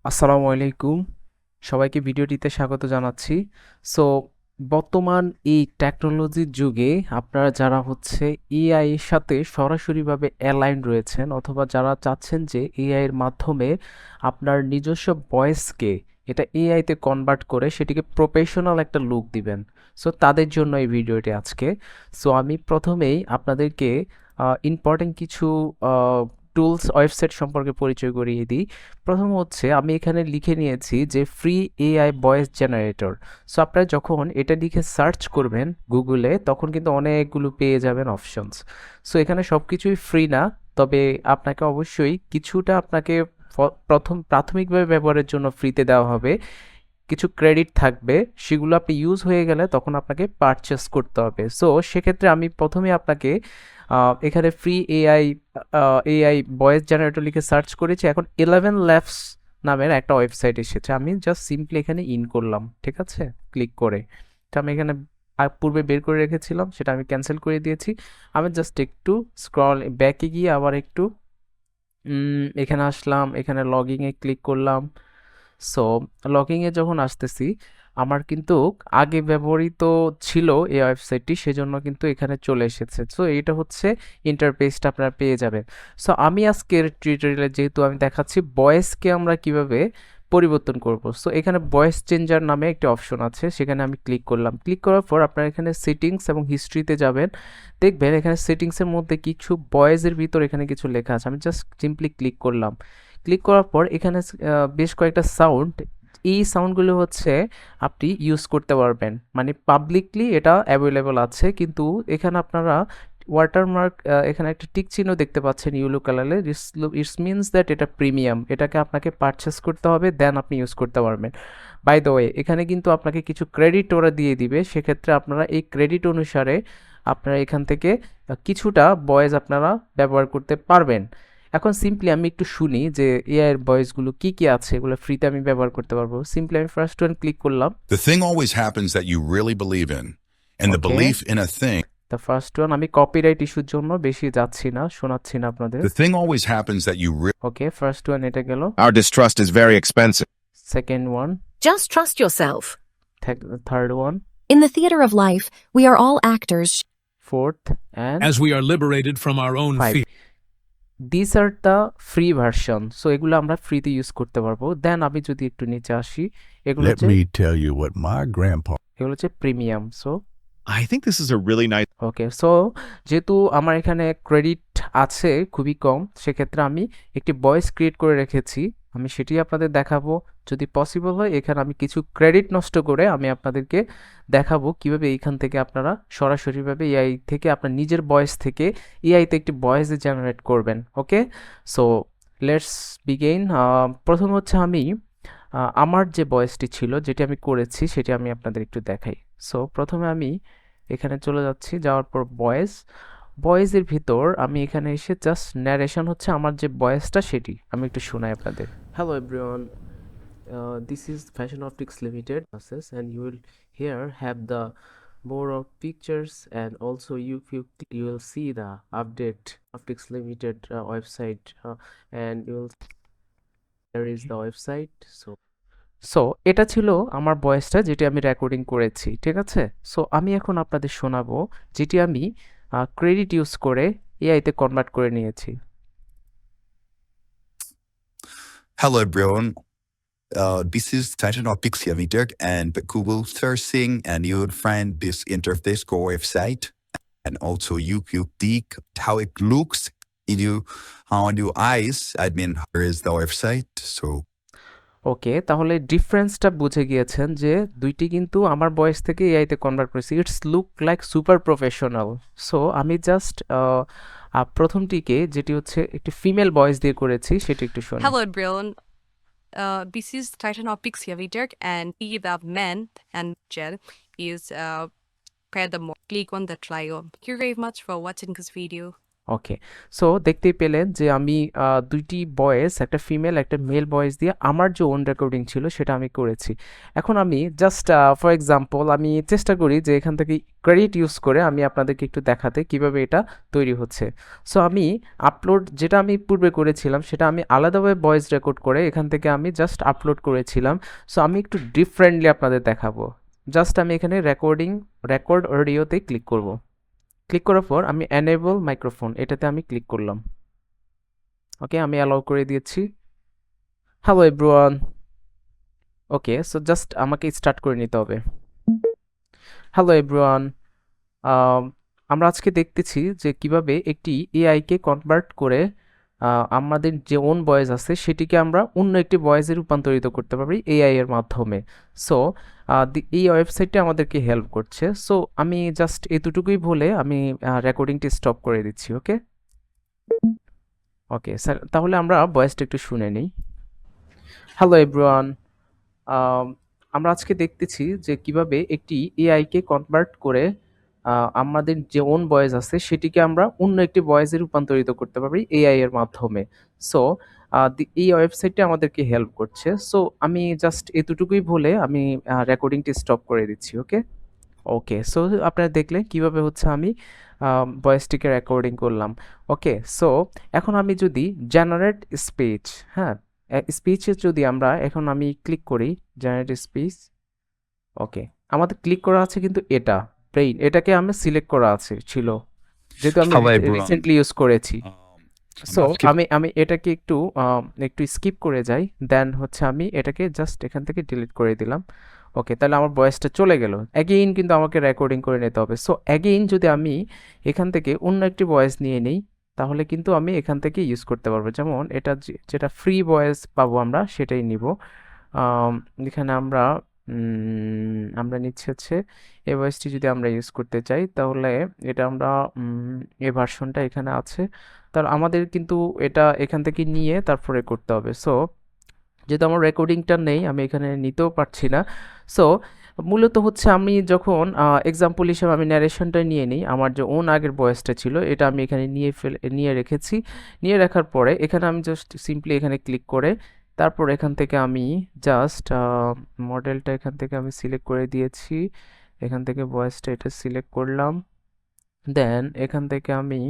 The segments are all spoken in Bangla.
আসসালামু আলাইকুম। সবাইকে ভিডিওটিতে স্বাগত জানাচ্ছি। সো বর্তমান এই টেকনোলজির যুগে আপনারা যারা হচ্ছে এআই এর সাথে সরাসরিভাবে অ্যালাইন রয়েছেন অথবা যারা চাচ্ছেন যে এআই এর মাধ্যমে আপনার নিজস্ব ভয়েসকে এটা এআই তে কনভার্ট করে সেটিকে প্রফেশনাল একটা লুক দিবেন। সো তাদের জন্য এই ভিডিওটি আজকে। সো আমি প্রথমেই আপনাদেরকে ইম্পর্টেন্ট কিছু টুলস ওয়েবসাইট সম্পর্কে পরিচয় করিয়ে দিই। প্রথম হচ্ছে আমি এখানে লিখে নিয়েছি যে free AI voice generator. So আপনারা যখন এটা লিখে সার্চ করবেন গুগলে তখন কিন্তু অনেকগুলো পেয়ে যাবেন অপশনস। সো এখানে সব কিছুই ফ্রি না, তবে আপনাকে অবশ্যই কিছুটা আপনাকে প্রথম প্রাথমিকভাবে ব্যবহারের জন্য ফ্রিতে দেওয়া হবে। কিছু ক্রেডিট থাকবে, সেগুলো আপনি ইউজ হয়ে গেলে তখন আপনাকে পারচেস করতে হবে। সো সেক্ষেত্রে আমি প্রথমে আপনাকে এখানে ফ্রি এআই ভয়েস জেনারেটর লিখে সার্চ করেছি। এখন 11 ল্যাবস নামের একটা ওয়েবসাইট এসেছে, আমি জাস্ট সিম্পলি এখানে ইন করলাম, ঠিক আছে, ক্লিক করে। এটা আমি এখানে পূর্বে বের করে রেখেছিলাম, সেটা আমি ক্যান্সেল করে দিয়েছি। আমি জাস্ট একটু স্ক্রল ব্যাকে গিয়ে আবার একটু এখানে আসলাম, এখানে লগইনে ক্লিক করলাম। সো লগইনে যখন আসতেছি আমার কিন্তু আগে ব্যবহৃত ছিল এই ওয়েবসাইটটি, সেজন্য কিন্তু এখানে চলে এসেছে। সো এটা হচ্ছে ইন্টারফেসটা আপনারা পেয়ে যাবেন। সো আমি আজকের টিউটোরিয়ালে যেহেতু আমি দেখাচ্ছি ভয়েসকে আমরা কিভাবে পরিবর্তন করব। সো এখানে ভয়েস চেঞ্জার নামে একটি অপশন আছে, সেখানে আমি ক্লিক করলাম। ক্লিক করার পর আপনারা এখানে সেটিংস এবং হিস্ট্রিতে যাবেন। দেখবেন এখানে সেটিংসের মধ্যে কিছু ভয়েসের ভিতর এখানে কিছু লেখা আছে, আমি জাস্ট সিম্পলি ক্লিক করলাম। ক্লিক করার পর এখানে বেশ কয়েকটা সাউন্ড, এই সাউন্ডগুলো হচ্ছে আপনি ইউজ করতে পারবেন, মানে পাবলিকলি এটা অ্যাভেলেবল আছে। কিন্তু এখানে আপনারা ওয়াটারমার্ক, এখানে একটা টিক চিহ্ন দেখতে পাচ্ছেন ইয়েলো কালারে, ইটস মিনস দ্যাট এটা প্রিমিয়াম, এটাকে আপনাকে পারচেস করতে হবে, দেন আপনি ইউজ করতে পারবেন। বাই দ্য ওয়ে এখানে কিন্তু আপনাকে কিছু ক্রেডিট ওরা দিয়ে দিবে, সেক্ষেত্রে আপনারা এই ক্রেডিট অনুসারে আপনারা এখান থেকে কিছুটা ভয়েস আপনারা ব্যবহার করতে পারবেন। এখন সিম্পলি আমি একটু শুনি যে এআই এর ভয়েসগুলো কি কি আছে, এগুলো ফ্রিতে আমি ব্যবহার করতে পারবো। সিম্পলি আমি ফার্স্ট ওয়ান ক্লিক করলাম। The thing always happens that you really believe in, and the okay, belief in a thing. The first one, আমি কপিরাইট ইস্যুর জন্য বেশি যাচ্ছি না, শোনাচ্ছি না আপনাদের। The thing always happens that you really. Okay, first one এটা গেল। Our distrust is very expensive. Second one, Just trust yourself. Third one, In the theater of life, we are all actors. Fourth and as we are liberated from our own five. fear. This are the free version. So এগুলো আমরা ফ্রিতে ইউজ করতে পারবো। দেন আমি যদি একটু নিচে আসি, এগুলো Let হচ্ছে me tell you what my grandpa. এগুলো হচ্ছে premium. So I think this is a really nice. Okay, so যেহেতু আমার এখানে ক্রেডিট আছে খুবই কম, সেক্ষেত্রে আমি একটি ভয়েস ক্রিয়েট করে রেখেছি, আমি সেটি আপনাদের দেখাবো। যদি পসিবল হয় এখানে আমি কিছু ক্রেডিট নষ্ট করে আমি আপনাদেরকে দেখাবো কিভাবে এইখান থেকে আপনারা সরাসরিভাবে এআই থেকে আপনার নিজের ভয়েস থেকে এআইতে একটি ভয়েস জেনারেট করবেন। ওকে, সো লেটস বিগেইন। প্রথম হচ্ছে আমি আমার যে ভয়েসটি ছিল যেটি আমি করেছি সেটি আমি আপনাদের একটু দেখাই। সো প্রথমে আমি এখানে চলে যাচ্ছি, যাওয়ার পর ভয়েসের ভিতর আমি এখানে এসে জাস্ট ন্যারেশন হচ্ছে আমার যে ভয়েসটা সেটি আমি একটু শোনাই আপনাদের। Hello everyone, this is fashion optics limited process and you will here have the more of pictures, and also you will see the update optics limited website, and you will there is the website. So এটা ছিল আমার ভয়েসটা যেটি আমি রেকর্ডিং করেছি, ঠিক আছে। সো আমি এখন আপনাদের শোনাবো যেটি আমি ক্রেডিট ইউজ করে এআইতে কনভার্ট করে নিয়েছি। Hello everyone. This is Titan Optics Limited and the Google searching, and you will find this interface go website, and also you click how it looks in you on your eyes. I mean, here is the website. So ওকে, তাহলে ডিফারেন্সটা বুঝে গিয়েছেন যে দুইটি কিন্তু আমার ভয়েস থেকে এআইতে কনভার্ট করেছি। It's look like super professional. So আমি জাস্ট প্রথমটিকে যেটি হচ্ছে একটি ফিমেল ভয়েস দিয়ে করেছি সেটি একটু শুনি। Hello everyone. This is Titan Optics Yavidirk, and he the man and gel is pair the more. Click on the trio. Thank you very much for watching this video. Okay, so দেখতেই পেলেন যে আমি দুইটি ভয়েস, একটা ফিমেল একটা মেল ভয়েস দিয়ে আমার যে ওন রেকর্ডিং ছিল সেটা আমি করেছি। এখন আমি জাস্ট ফর এক্সাম্পল আমি চেষ্টা করি যে এখান থেকে ক্রেডিট ইউজ করে আমি আপনাদেরকে একটু দেখাতে কিভাবে এটা তৈরি হচ্ছে। সো আমি আপলোড যেটা আমি পূর্বে করেছিলাম সেটা আমি আলাদাভাবে ভয়েস রেকর্ড করে এখান থেকে আমি জাস্ট আপলোড করেছিলাম। সো আমি একটু ডিফারেন্টলি আপনাদের দেখাবো। জাস্ট আমি এখানে রেকর্ড অডিওতে ক্লিক করব। ক্লিক করার পর আমি এনেবল মাইক্রোফোন এটাতে আমি ক্লিক করলাম। ওকে, আমি অ্যালাউ করে দিয়েছি। Hello everyone. Okay, so just আমাকে স্টার্ট করে নিতে হবে। হ্যালো এভরিওয়ান, আমরা আজকে দেখতেছি যে কিভাবে একটি এআইকে কনভার্ট করে আমাদের যে ওন ভয়েস আছে সেটিকে আমরা অন্য একটি ভয়েসে রূপান্তরিত করতে পারি এআই এর মাধ্যমে। সো এই ওয়েবসাইটটি আমাদেরকে হেল্প করছে। সো আমি জাস্ট এতটুকুই বলে আমি রেকর্ডিংটি স্টপ করে দিচ্ছি। ওকে ওকে স্যার, তাহলে আমরা ভয়েসটা একটু শুনে নিই। হ্যালো এভরিওয়ান, আমরা আজকে দেখতেছি যে কিভাবে একটি এআইকে কনভার্ট করে আমাদের যে ওন ভয়েস আছে সেটিকে আমরা অন্য একটি ভয়েসে রূপান্তরিত করতে পারি এআই এর মাধ্যমে। সো এই ওয়েবসাইটটি আমাদেরকে হেল্প করছে। সো আমি জাস্ট এতটুকুই বলে আমি রেকর্ডিংটি স্টপ করে দিচ্ছি। ওকে ওকে, সো আপনারা দেখলেন কিভাবে হচ্ছে আমি ভয়েসটিকে রেকর্ডিং করলাম। ওকে, সো এখন আমি যদি জেনারেট স্পিচ, হ্যাঁ স্পিচে যদি আমরা এখন আমি ক্লিক করি জেনারেট স্পিচ। ওকে, আমাদের ক্লিক করা আছে কিন্তু এটা ব্রেইন, এটাকে আমি সিলেক্ট করা আছে ছিল যেহেতু আমি Hello everyone. রিসেন্টলি ইউজ করেছি। সো I'm asking- আমি এটাকে একটু স্কিপ করে যাই, দেন হচ্ছে আমি এটাকে জাস্ট এখান থেকে ডিলিট করে দিলাম। ওকে, তাহলে আমার ভয়েসটা চলে গেল। অ্যাগেইন কিন্তু আমাকে রেকর্ডিং করে নিতে হবে। সো অ্যাগেইন যদি আমি এখান থেকে অন্য একটি ভয়েস নিয়ে নিই তাহলে কিন্তু আমি এখান থেকে ইউজ করতে পারবো। যেমন এটা যেটা ফ্রি ভয়েস পাবো আমরা সেটাই নিব। এখানে আমরা নিচ্ছি হচ্ছে এই ভয়েসটি যদি আমরা ইউজ করতে চাই তাহলে এটা আমরা এই ভার্সনটা এখানে আছে, তার আমাদের কিন্তু এটা এখান থেকে নিয়ে তারপরে করতে হবে। সো যেহেতু আমার রেকর্ডিংটা নেই আমি এখানে নিতেও পারছি না। সো মূলত হচ্ছে আমি যখন এক্সাম্পল হিসেবে আমি ন্যারেশনটা নিয়ে নিই, আমার যে ওন আগের ভয়েসটা ছিল এটা আমি এখানে নিয়ে রেখেছি। নিয়ে রাখার পরে এখানে আমি জাস্ট সিম্পলি এখানে ক্লিক করে তারপর এখান থেকে আমি জাস্ট মডেলটা এখান থেকে আমি সিলেক্ট করে দিয়েছি। এখান থেকে ভয়েসটা এটা সিলেক্ট করলাম, দেন এখান থেকে আমি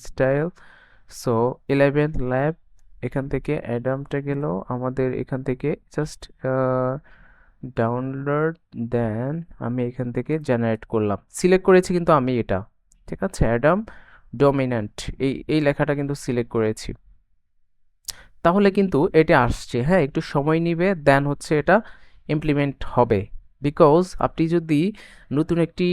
স্টাইল, সো 11 ল্যাব, এখান থেকে অ্যাডামটা গেল আমাদের এখান থেকে জাস্ট ডাউনলোড, দেন আমি এখান থেকে জেনারেট করলাম, সিলেক্ট করেছি কিন্তু আমি এটা, ঠিক আছে অ্যাডাম ডমিন্যান্ট এই লেখাটা কিন্তু সিলেক্ট করেছি। তাহলে কিন্তু এটা আসছে, হ্যাঁ একটু সময় নিবে, দেন হচ্ছে এটা ইমপ্লিমেন্ট হবে। বিকজ আপনি যদি নতুন একটি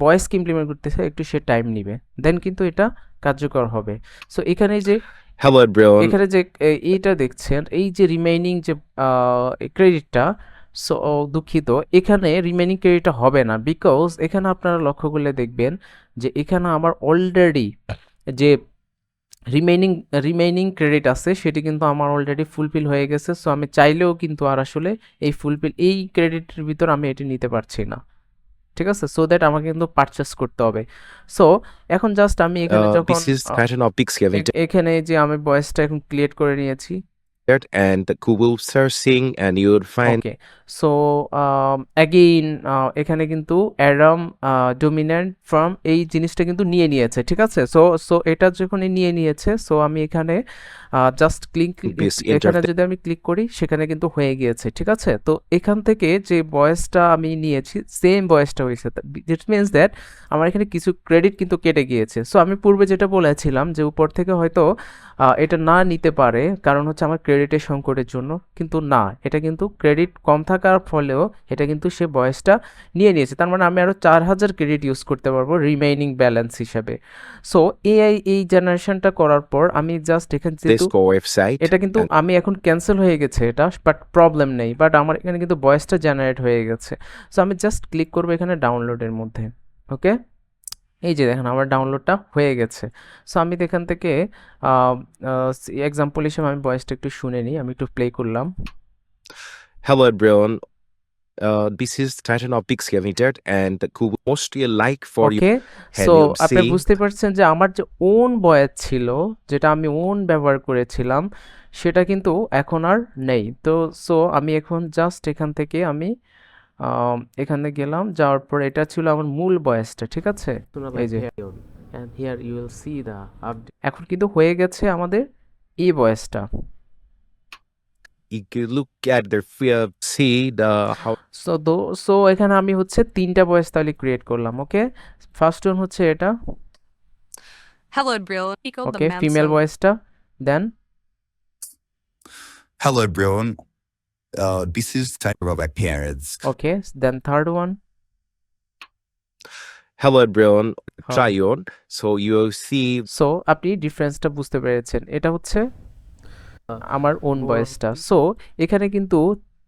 ভয়েসকে ইমপ্লিমেন্ট করতে চাই একটু সে টাইম নিবে, দেন কিন্তু এটা কার্যকর হবে। সো এখানে যে Hello everyone. এখানে যে এইটা দেখছেন এই যে রিমেইনিং যে ক্রেডিটটা, সো দুঃখিত এখানে রিমেইনিং ক্রেডিটটা হবে না, বিকজ এখানে আপনারা লক্ষ্য করলে দেখবেন যে এখানে আমার অলরেডি যে রিমেইনিং ক্রেডিট আছে সেটি কিন্তু আমার অলরেডি ফুলফিল হয়ে গেছে। সো আমি চাইলেও কিন্তু আর আসলে এই ক্রেডিটের ভিতর আমি এটি নিতে পারছি না, ঠিক আছে। সো দ্যাট আমাকে কিন্তু পারচেস করতে হবে। সো এখন জাস্ট আমি এখানে যখন This is Titan Optics Scavenger এখানে যে আমি ভয়েসটা এখন ক্রিয়েট করে নিয়েছি। and the Google searching and you would find okay, so again এখানে কিন্তু অ্যাডাম ডমিন্যান্ট ফ্রম এই জিনিসটা কিন্তু নিয়ে নিয়েছে, ঠিক আছে। সো এটা যখনই নিয়ে নিয়েছে, সো আমি এখানে জাস্ট This এখানে interface. যদি আমি ক্লিক করি সেখানে কিন্তু হয়ে গিয়েছে, ঠিক আছে। তো এখান থেকে যে ভয়েসটা আমি নিয়েছি সেম ভয়েসটা হয়েছে, ইট মিনস দ্যাট আমার এখানে কিছু ক্রেডিট কিন্তু কেটে গিয়েছে। সো আমি পূর্বে যেটা বলেছিলাম যে উপর থেকে হয়তো এটা না নিতে পারে কারণ হচ্ছে আমার ক্রেডিটের সংকটের জন্য, কিন্তু না, এটা কিন্তু ক্রেডিট কম থাকার ফলেও এটা কিন্তু সে ভয়েসটা নিয়ে নিয়েছে। তার মানে আমি আরও 4000 ক্রেডিট ইউজ করতে পারবো রিমেইনিং ব্যালেন্স হিসাবে। সো এআই এই জেনারেশনটা করার পর আমি জাস্ট এখানে যেহেতু Disco website. এটা কিন্তু আমি এখন ক্যান্সেল হয়ে গেছে এটা, বাট প্রবলেম নেই, বাট আমার এখানে কিন্তু ভয়েসটা জেনারেট হয়ে গেছে। সো আমি জাস্ট ক্লিক করবো এখানে ডাউনলোডের মধ্যে। ওকে, এই যে দেখেন আমার ডাউনলোডটা হয়ে গেছে। সো আমি এখান থেকে এক্সাম্পল হিসেবে আমি ভয়েসটা একটু শুনে নিই, আমি একটু প্লে করলাম। Hello everyone. this is Titan Optic Scavenger and Google mostly like for you. Okay, Can so you আপনি see? বুঝতে পারছেন যে আমার যে ওন ভয়েস ছিল, যেটা আমি ওন ব্যবহার করেছিলাম, সেটা কিন্তু এখন আর নেই। তো সো আমি এখন জাস্ট এখান থেকে আমি এখানে গেলাম, যাওয়ার পর এটা ছিল আমার মূল ভয়েসটা, ঠিক আছে? এই যে and here you will see the update. এখন কিন্তু হয়ে গেছে আমাদের এই ভয়েসটা। You can look at the see the how so এখানে আমি হচ্ছে 3টা ভয়েস তাহলে ক্রিয়েট করলাম। ওকে, ফার্স্ট ওয়ান হচ্ছে এটা, Hello, everyone. Equal the okay, female man. ভয়েসটা, then Hello everyone. This is Titan of my parents. Okay, then third one, hello everyone হ্যাঁ। try on, so you will see so আপনি ডিফারেন্সটা বুঝতে পেরেছেন। এটা হচ্ছে আমার ওন ভয়েসটা। সো এখানে কিন্তু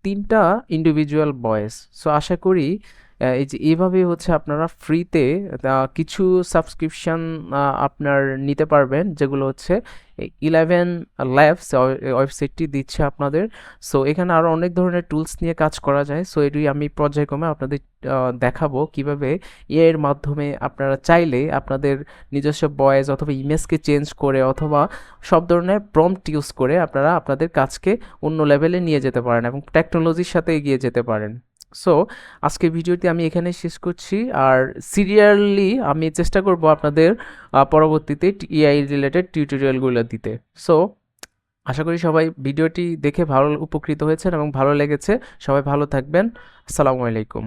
3টা ইন্ডিভিজুয়াল ভয়েস। সো আশা করি এই যে এইভাবে হচ্ছে আপনারা ফ্রিতে কিছু সাবস্ক্রিপশন আপনার নিতে পারবেন, যেগুলো হচ্ছে 11 ল্যাবস ওয়েবসাইটটি দিচ্ছে আপনাদের। সো এখানে আরও অনেক ধরনের টুলস নিয়ে কাজ করা যায়। সো এটি আমি পর্যায়ক্রমে আপনাদের দেখাবো কিভাবে এআই এর মাধ্যমে আপনারা চাইলে আপনাদের নিজস্ব ভয়েস অথবা ইমেজকে চেঞ্জ করে অথবা সব ধরনের প্রম্পট ইউজ করে আপনারা আপনাদের কাজকে অন্য লেভেলে নিয়ে যেতে পারেন এবং টেকনোলজির সাথে এগিয়ে যেতে পারেন। সো আজকে ভিডিওটি আমি এখানে শেষ করছি, আর সিরিয়ালি আমি চেষ্টা করব আপনাদের পরবর্তীতে এআই রিলেটেড টিউটোরিয়ালগুলো দিতে। সো আশা করি সবাই ভিডিওটি দেখে ভালো উপকৃত হয়েছেন এবং ভালো লেগেছে। সবাই ভালো থাকবেন। আসসালামু আলাইকুম।